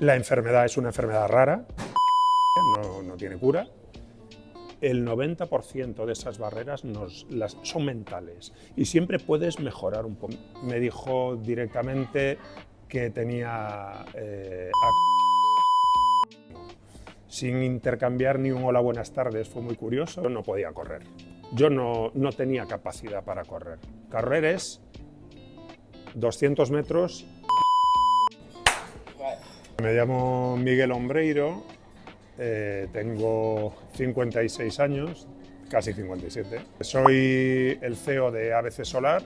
La enfermedad es una enfermedad rara, no tiene cura. El 90% de esas barreras son mentales y siempre puedes mejorar un poco. Me dijo directamente que tenía sin intercambiar ni un hola, buenas tardes, fue muy curioso. Yo no podía correr, yo no tenía capacidad para correr. Correr es 200 metros. Me llamo Miguel Ombreiro, tengo 56 años, casi 57. Soy el CEO de ABC Solar,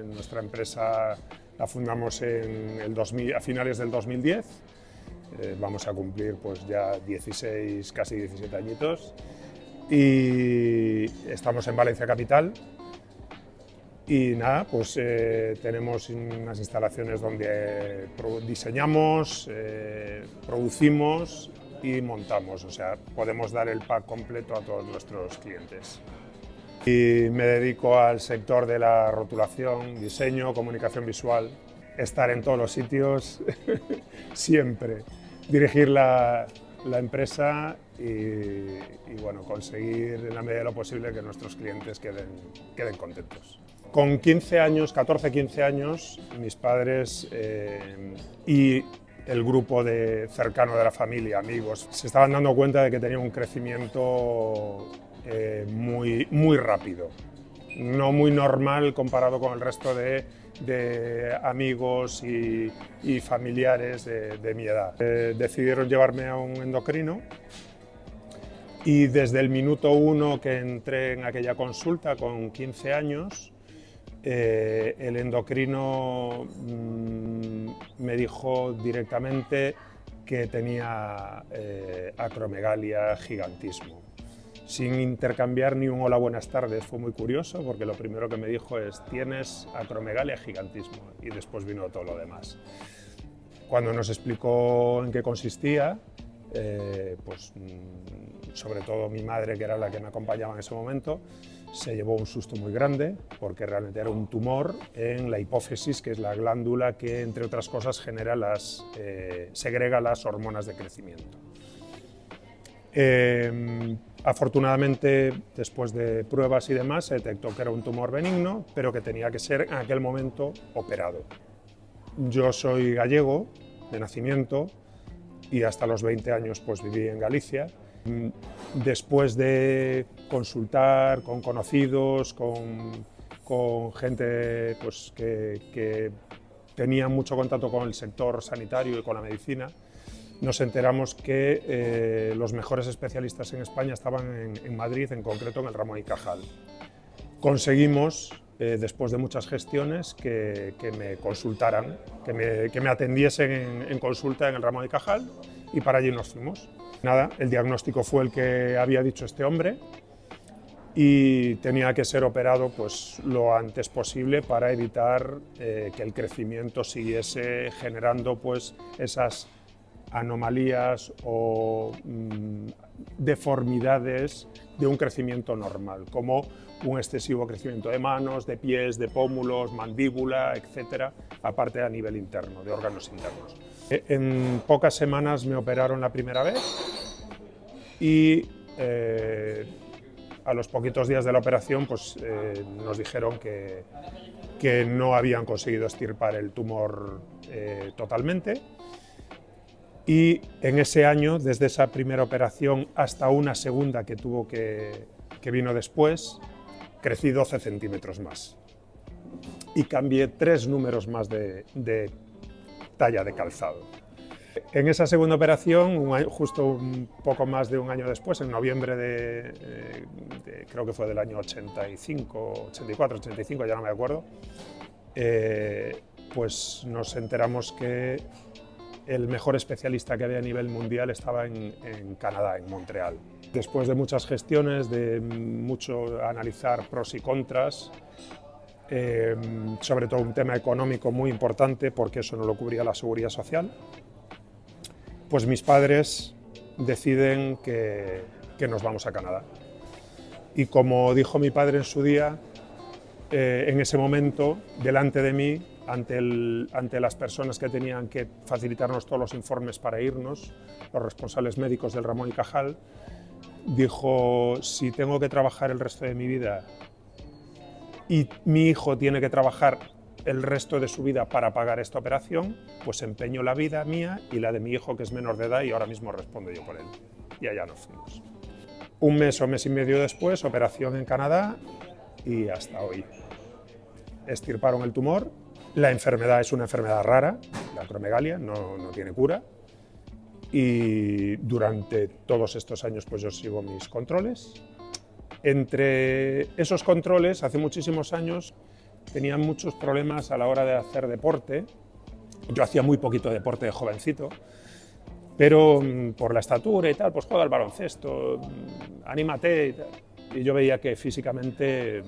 nuestra empresa la fundamos a finales del 2010. Vamos a cumplir pues ya 16, casi 17 añitos y estamos en Valencia capital. Y nada, pues tenemos unas instalaciones donde diseñamos, producimos y montamos, o sea, podemos dar el pack completo a todos nuestros clientes. Y me dedico al sector de la rotulación, diseño, comunicación visual, estar en todos los sitios, siempre, dirigir la empresa y bueno, conseguir en la medida de lo posible que nuestros clientes queden contentos. Con 15 años, 14-15 años, mis padres y el grupo cercano de la familia, amigos, se estaban dando cuenta de que tenía un crecimiento muy rápido, no muy normal comparado con el resto de amigos y familiares de mi edad. Decidieron llevarme a un endocrino y desde el minuto 1 que entré en aquella consulta con 15 años, el endocrino me dijo directamente que tenía acromegalia, gigantismo. Sin intercambiar ni un hola, buenas tardes, fue muy curioso porque lo primero que me dijo es: tienes acromegalia, gigantismo, y después vino todo lo demás. Cuando nos explicó en qué consistía, pues sobre todo mi madre, que era la que me acompañaba en ese momento, se llevó un susto muy grande porque realmente era un tumor en la hipófisis, que es la glándula que, entre otras cosas, segrega las hormonas de crecimiento. Afortunadamente, después de pruebas y demás, se detectó que era un tumor benigno, pero que tenía que ser en aquel momento operado. Yo soy gallego de nacimiento y hasta los 20 años pues viví en Galicia. Después de consultar con conocidos, con gente pues, que tenía mucho contacto con el sector sanitario y con la medicina, nos enteramos que los mejores especialistas en España estaban en Madrid, en concreto en el Ramón y Cajal. Conseguimos, después de muchas gestiones, que me consultaran, que me atendiesen en consulta en el Ramón y Cajal, y para allí nos fuimos. Nada, el diagnóstico fue el que había dicho este hombre y tenía que ser operado pues, lo antes posible para evitar que el crecimiento siguiese generando pues, esas anomalías o deformidades de un crecimiento normal, como un excesivo crecimiento de manos, de pies, de pómulos, mandíbula, etcétera, aparte a nivel interno, de órganos internos. En pocas semanas me operaron la primera vez y a los poquitos días de la operación pues, nos dijeron que no habían conseguido extirpar el tumor totalmente. Y en ese año, desde esa primera operación hasta una segunda que vino después, crecí 12 centímetros más y cambié 3 números más de talla de calzado. En esa segunda operación, justo un poco más de un año después, en noviembre creo que fue del año 85, 84, 85, ya no me acuerdo, pues nos enteramos que el mejor especialista que había a nivel mundial estaba en Canadá, en Montreal. Después de muchas gestiones, de mucho analizar pros y contras, sobre todo un tema económico muy importante, porque eso no lo cubría la Seguridad Social, pues mis padres deciden que nos vamos a Canadá. Y como dijo mi padre en su día, en ese momento, delante de mí, ante las personas que tenían que facilitarnos todos los informes para irnos, los responsables médicos del Ramón y Cajal, dijo: si tengo que trabajar el resto de mi vida y mi hijo tiene que trabajar el resto de su vida para pagar esta operación, pues empeño la vida mía y la de mi hijo, que es menor de edad, y ahora mismo respondo yo por él. Y allá nos fuimos. Un mes o mes y medio después, operación en Canadá y hasta hoy. Extirparon el tumor. La enfermedad es una enfermedad rara, la acromegalia, no tiene cura. Y durante todos estos años pues yo sigo mis controles. Entre esos controles, hace muchísimos años, tenía muchos problemas a la hora de hacer deporte. Yo hacía muy poquito deporte de jovencito, pero por la estatura y tal, pues juega al baloncesto, anímate y tal. Y yo veía que físicamente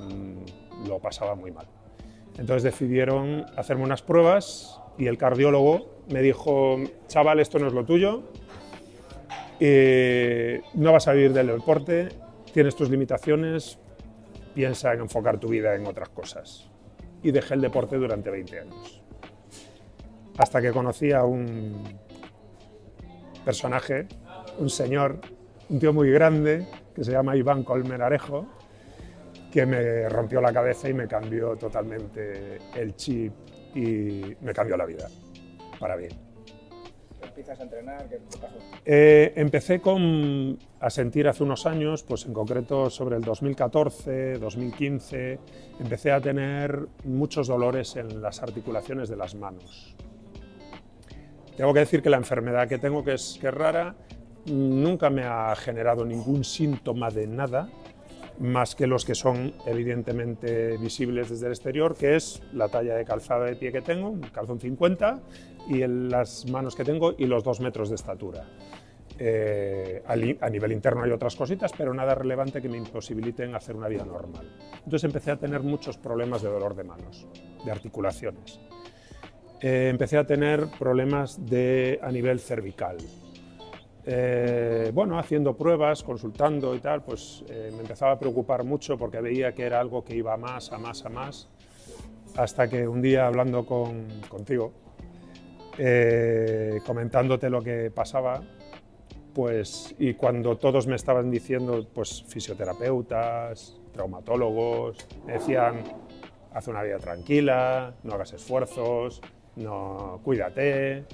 lo pasaba muy mal. Entonces decidieron hacerme unas pruebas y el cardiólogo me dijo: chaval, esto no es lo tuyo, no vas a vivir del deporte, tienes tus limitaciones, piensa en enfocar tu vida en otras cosas. Y dejé el deporte durante 20 años. Hasta que conocí a un personaje, un señor, un tío muy grande, que se llama Iván Colmenarejo, que me rompió la cabeza y me cambió totalmente el chip y me cambió la vida, para bien. ¿Empiezas a entrenar? ¿Qué pasó? Empecé a sentir hace unos años, pues en concreto sobre el 2014, 2015, empecé a tener muchos dolores en las articulaciones de las manos. Tengo que decir que la enfermedad que tengo, que es rara, nunca me ha generado ningún síntoma de nada, más que los que son evidentemente visibles desde el exterior, que es la talla de calzado de pie que tengo, un calzón 50, y las manos que tengo y los 2 metros de estatura. A nivel interno hay otras cositas, pero nada relevante que me imposibiliten hacer una vida normal. Entonces empecé a tener muchos problemas de dolor de manos, de articulaciones. Empecé a tener problemas a nivel cervical. Bueno, haciendo pruebas, consultando y tal, pues me empezaba a preocupar mucho porque veía que era algo que iba a más, hasta que un día hablando contigo, comentándote lo que pasaba, pues, y cuando todos me estaban diciendo, pues fisioterapeutas, traumatólogos, me decían: haz una vida tranquila, no hagas esfuerzos, no, cuídate,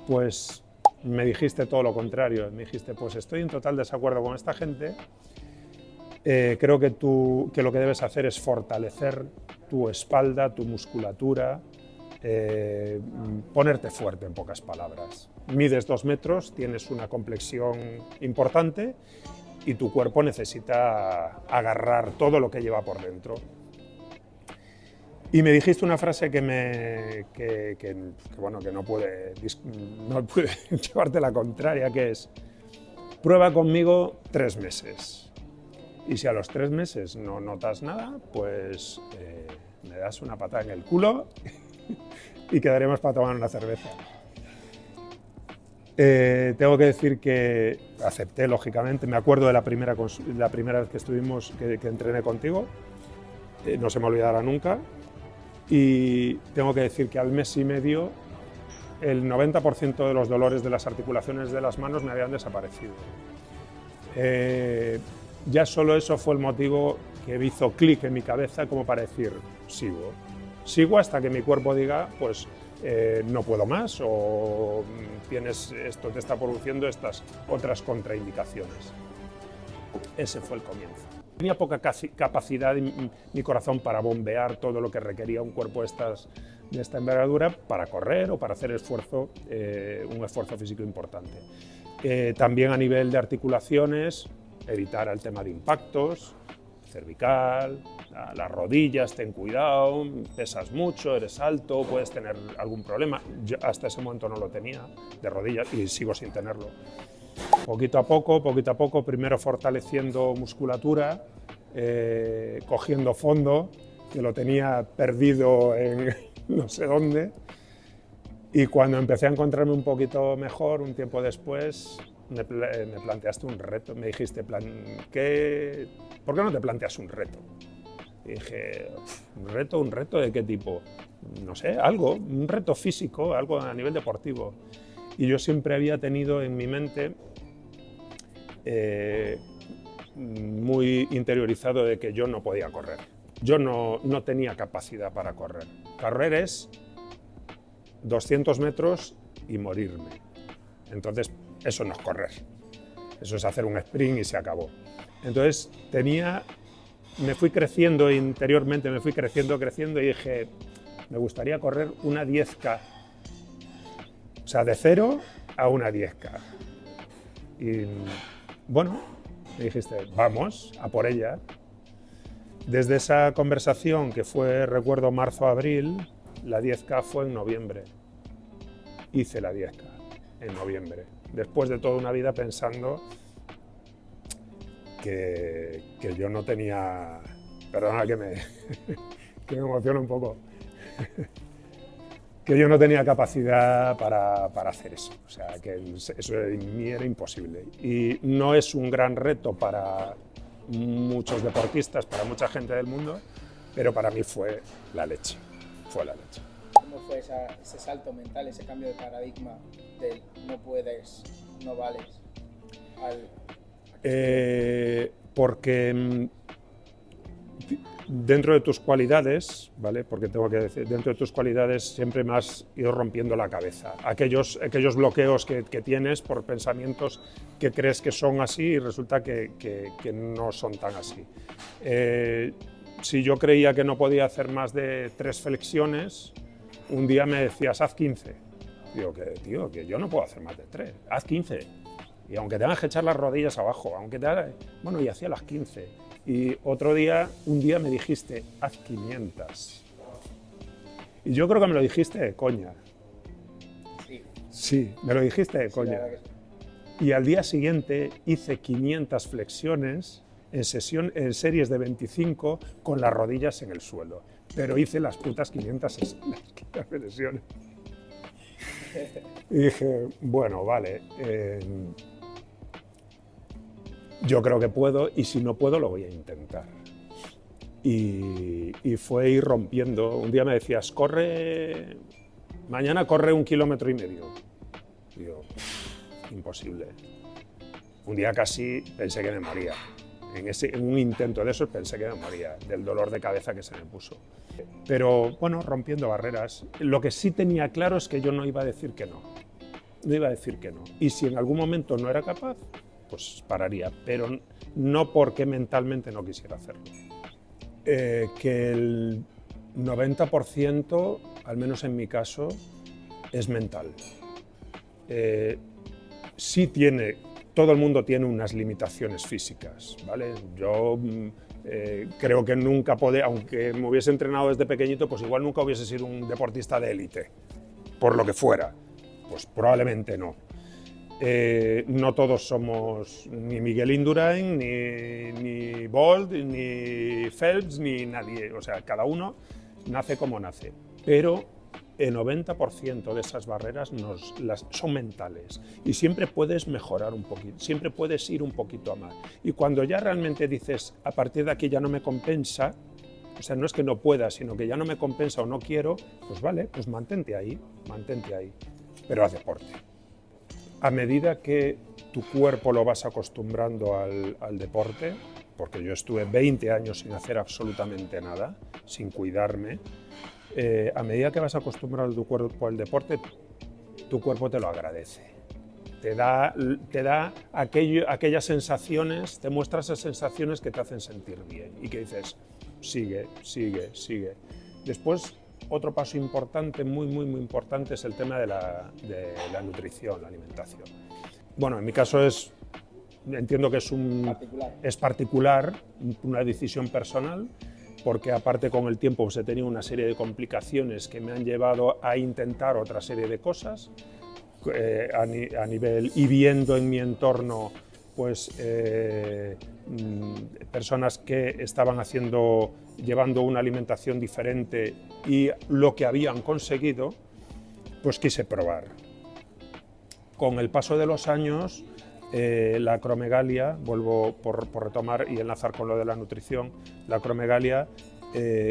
pues me dijiste todo lo contrario. Me dijiste: pues estoy en total desacuerdo con esta gente, creo que lo que debes hacer es fortalecer tu espalda, tu musculatura, ponerte fuerte, en pocas palabras. Mides 2 metros, tienes una complexión importante y tu cuerpo necesita agarrar todo lo que lleva por dentro. Y me dijiste una frase que no pude llevarte la contraria, que es: prueba conmigo 3 meses. Y si a los 3 meses no notas nada, pues me das una patada en el culo y quedaremos para tomar una cerveza. Tengo que decir que acepté, lógicamente. Me acuerdo de la primera vez que estuvimos, que entrené contigo. No se me olvidará nunca. Y tengo que decir que al mes y medio el 90% de los dolores de las articulaciones de las manos me habían desaparecido. Ya solo eso fue el motivo que me hizo clic en mi cabeza como para decir: sigo hasta que mi cuerpo diga, pues no puedo más, o esto te está produciendo estas otras contraindicaciones. Ese fue el comienzo. Tenía poca capacidad mi corazón para bombear todo lo que requería un cuerpo de esta envergadura para correr o para hacer un esfuerzo físico importante. También a nivel de articulaciones, evitar el tema de impactos, cervical, las rodillas, ten cuidado, pesas mucho, eres alto, puedes tener algún problema. Yo hasta ese momento no lo tenía de rodillas y sigo sin tenerlo. Poquito a poco, primero fortaleciendo musculatura, cogiendo fondo, que lo tenía perdido en no sé dónde, y cuando empecé a encontrarme un poquito mejor, un tiempo después, me planteaste un reto. Me dijiste: ¿por qué no te planteas un reto? Y dije, ¿un reto de qué tipo? No sé, un reto físico, algo a nivel deportivo. Y yo siempre había tenido en mi mente muy interiorizado de que yo no podía correr. Yo no tenía capacidad para correr. Correr es 200 metros y morirme. Entonces, eso no es correr. Eso es hacer un sprint y se acabó. Entonces, me fui creciendo interiormente, me fui creciendo y dije, me gustaría correr una 10K. O sea, de 0 a una 10K. Y bueno, me dijiste, vamos a por ella. Desde esa conversación, que fue, recuerdo, marzo-abril, la 10K fue en noviembre. Hice la 10K en noviembre, después de toda una vida pensando que yo no tenía... Perdona que me emociona un poco. Que yo no tenía capacidad para hacer eso. O sea, que eso en mí era imposible. Y no es un gran reto para muchos deportistas, para mucha gente del mundo, pero para mí fue la leche. Fue la leche. ¿Cómo fue ese salto mental, ese cambio de paradigma del no puedes, no vales, porque dentro de tus cualidades, ¿vale? Porque tengo que decir, dentro de tus cualidades siempre me has ido rompiendo la cabeza. Aquellos bloqueos que tienes por pensamientos que crees que son así y resulta que no son tan así. Si yo creía que no podía hacer más de 3 flexiones, un día me decías, haz 15. Digo, tío, que yo no puedo hacer más de 3, haz 15. Y aunque tengas que echar las rodillas abajo, bueno, y hacía las 15. Y un día me dijiste, haz 500. Y yo creo que me lo dijiste de coña. Sí. Sí, me lo dijiste de coña. Sí. Y al día siguiente hice 500 flexiones en series de 25 con las rodillas en el suelo. Pero hice las putas 500 flexiones. Y dije, bueno, vale, yo creo que puedo y si no puedo lo voy a intentar. Y fue ir rompiendo. Un día me decías, mañana corre 1,5 kilómetros. Digo, imposible. Un día casi pensé que me moría. En un intento de eso pensé que me moría, del dolor de cabeza que se me puso. Pero bueno, rompiendo barreras. Lo que sí tenía claro es que yo no iba a decir que no. No iba a decir que no. Y si en algún momento no era capaz, pues pararía. Pero no porque mentalmente no quisiera hacerlo. Que el 90%, al menos en mi caso, es mental. Sí todo el mundo tiene unas limitaciones físicas, ¿vale? Yo creo que nunca aunque me hubiese entrenado desde pequeñito, pues igual nunca hubiese sido un deportista de élite, por lo que fuera. Pues probablemente no. No todos somos ni Miguel Indurain, ni Bolt, ni Phelps, ni nadie. O sea, cada uno nace como nace. Pero el 90% de esas barreras son mentales y siempre puedes mejorar un poquito, siempre puedes ir un poquito a más. Y cuando ya realmente dices, a partir de aquí ya no me compensa, o sea, no es que no pueda, sino que ya no me compensa o no quiero, pues vale, pues mantente ahí, pero haz deporte. A medida que tu cuerpo lo vas acostumbrando al deporte, porque yo estuve 20 años sin hacer absolutamente nada, sin cuidarme, a medida que vas acostumbrando tu cuerpo al deporte, tu cuerpo te lo agradece. Te da aquellas sensaciones, te muestra esas sensaciones que te hacen sentir bien y que dices, sigue. Después, otro paso importante, muy importante, es el tema de la nutrición, la alimentación. Bueno, en mi caso entiendo que es particular, una decisión personal, porque aparte con el tiempo pues, he tenido una serie de complicaciones que me han llevado a intentar otra serie de cosas a nivel y viendo en mi entorno pues personas que estaban llevando una alimentación diferente y lo que habían conseguido, pues quise probar. Con el paso de los años, la acromegalia, vuelvo por retomar y enlazar con lo de la nutrición, la acromegalia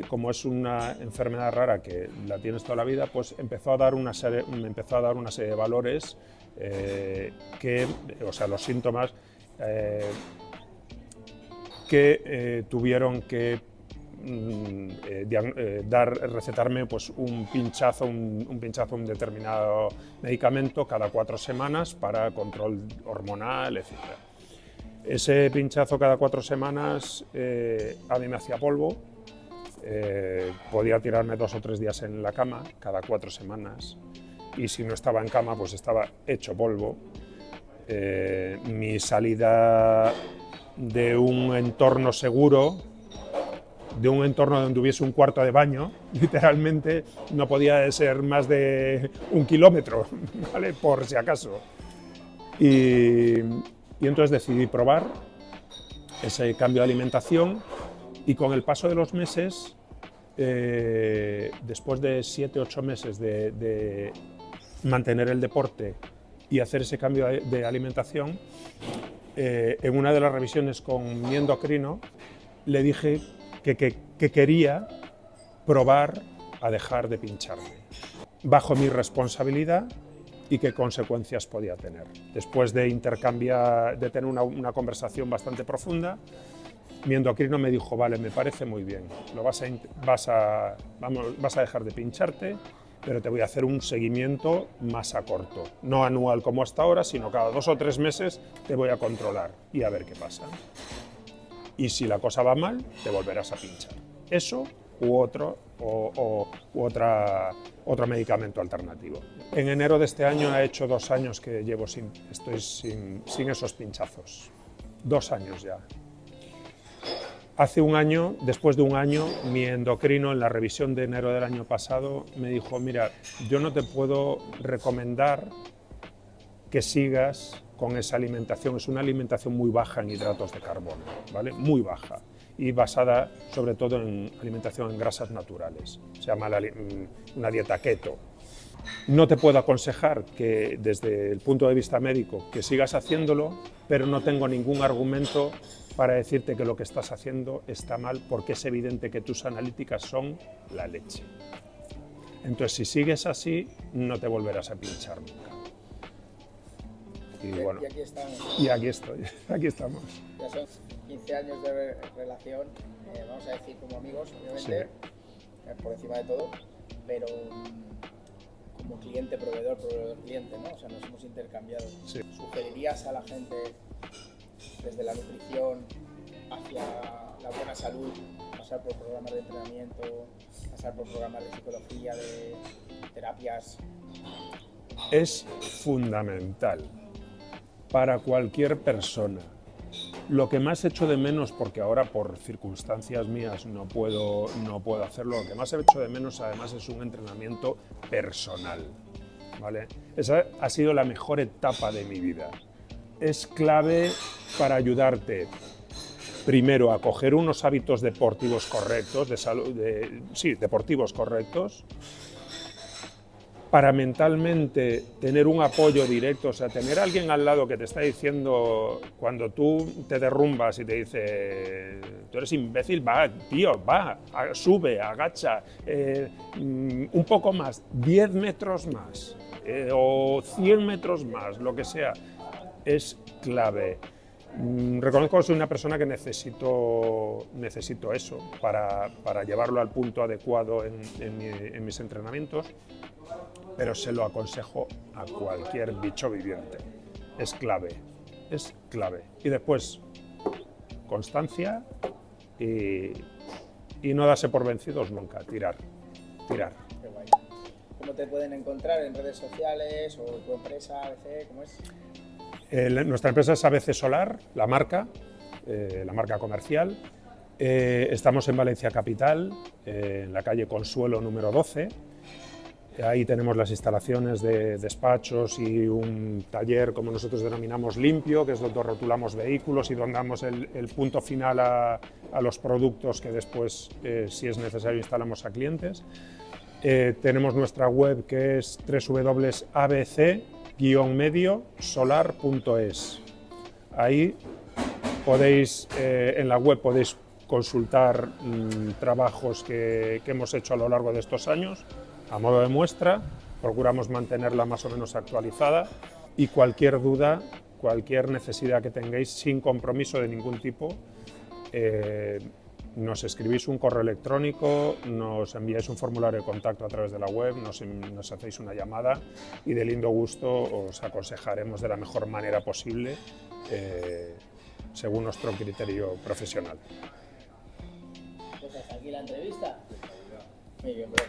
como es una enfermedad rara que la tienes toda la vida, pues me empezó a dar una serie de valores o sea, los síntomas que tuvieron que recetarme pues un pinchazo, un determinado medicamento cada 4 semanas para control hormonal, etc. Ese pinchazo cada 4 semanas a mí me hacía polvo. Podía tirarme 2 o 3 días en la cama cada 4 semanas y si no estaba en cama pues estaba hecho polvo. Mi salida de un entorno seguro, de un entorno donde hubiese un cuarto de baño, literalmente no podía ser más de 1 kilómetro, ¿vale? Por si acaso. Y entonces decidí probar ese cambio de alimentación. Y con el paso de los meses, después de 7 u 8 meses de mantener el deporte y hacer ese cambio de alimentación, en una de las revisiones con mi endocrino le dije que quería probar a dejar de pincharme, bajo mi responsabilidad y qué consecuencias podía tener. Después de tener una conversación bastante profunda, mi endocrino me dijo, vale, me parece muy bien, vas a dejar de pincharte, pero te voy a hacer un seguimiento más a corto, no anual como hasta ahora, sino cada 2 o 3 meses te voy a controlar y a ver qué pasa. Y si la cosa va mal, te volverás a pinchar. Eso u otro medicamento alternativo. En enero de este año ha hecho 2 años que estoy sin esos pinchazos. 2 años ya. Hace 1 año, después de 1 año, mi endocrino en la revisión de enero del año pasado me dijo, mira, yo no te puedo recomendar que sigas con esa alimentación. Es una alimentación muy baja en hidratos de carbono, ¿vale? Muy baja y basada sobre todo en alimentación en grasas naturales. Se llama una dieta keto. No te puedo aconsejar que desde el punto de vista médico que sigas haciéndolo, pero no tengo ningún argumento para decirte que lo que estás haciendo está mal, porque es evidente que tus analíticas son la leche. Entonces, si sigues así, no te volverás a pinchar nunca. Y bueno, y aquí estamos. Y aquí estamos. Ya son 15 años de relación, vamos a decir como amigos, obviamente, sí. Por encima de todo, pero como cliente, proveedor, cliente, ¿no? O sea, nos hemos intercambiado. Sí. ¿Sugerirías a la gente desde la nutrición hacia la buena salud, pasar por programas de entrenamiento, pasar por programas de psicología, de terapias? Es fundamental para cualquier persona. Lo que más echo de menos, porque ahora por circunstancias mías no puedo hacerlo, lo que más he hecho de menos además es un entrenamiento personal, ¿vale? Esa ha sido la mejor etapa de mi vida. Es clave para ayudarte, primero, a coger unos hábitos deportivos correctos, deportivos correctos, para mentalmente tener un apoyo directo, o sea, tener a alguien al lado que te está diciendo, cuando tú te derrumbas y te dice, tú eres imbécil, va, tío, va, sube, agacha, un poco más, 10 metros más, o 100 metros más, lo que sea, es clave. Reconozco que soy una persona que necesito eso para llevarlo al punto adecuado en mis entrenamientos, pero se lo aconsejo a cualquier bicho viviente. Es clave, es clave. Y después, constancia y no darse por vencidos nunca, tirar. Qué guay. ¿Cómo te pueden encontrar en redes sociales o tu empresa, ABC? ¿Cómo es? Nuestra empresa es ABC Solar, la marca comercial. Estamos en Valencia Capital, en la calle Consuelo número 12. Ahí tenemos las instalaciones de despachos y un taller, como nosotros denominamos, limpio, que es donde rotulamos vehículos y donde damos el punto final a los productos que después, si es necesario, instalamos a clientes. Tenemos nuestra web, que es www.abc-mediosolar.es. Ahí en la web podéis consultar trabajos que hemos hecho a lo largo de estos años, a modo de muestra. Procuramos mantenerla más o menos actualizada y cualquier duda, cualquier necesidad que tengáis, sin compromiso de ningún tipo, nos escribís un correo electrónico, nos enviáis un formulario de contacto a través de la web, nos hacéis una llamada y de lindo gusto os aconsejaremos de la mejor manera posible según nuestro criterio profesional. Pues hasta aquí la entrevista. Muy bien, bro.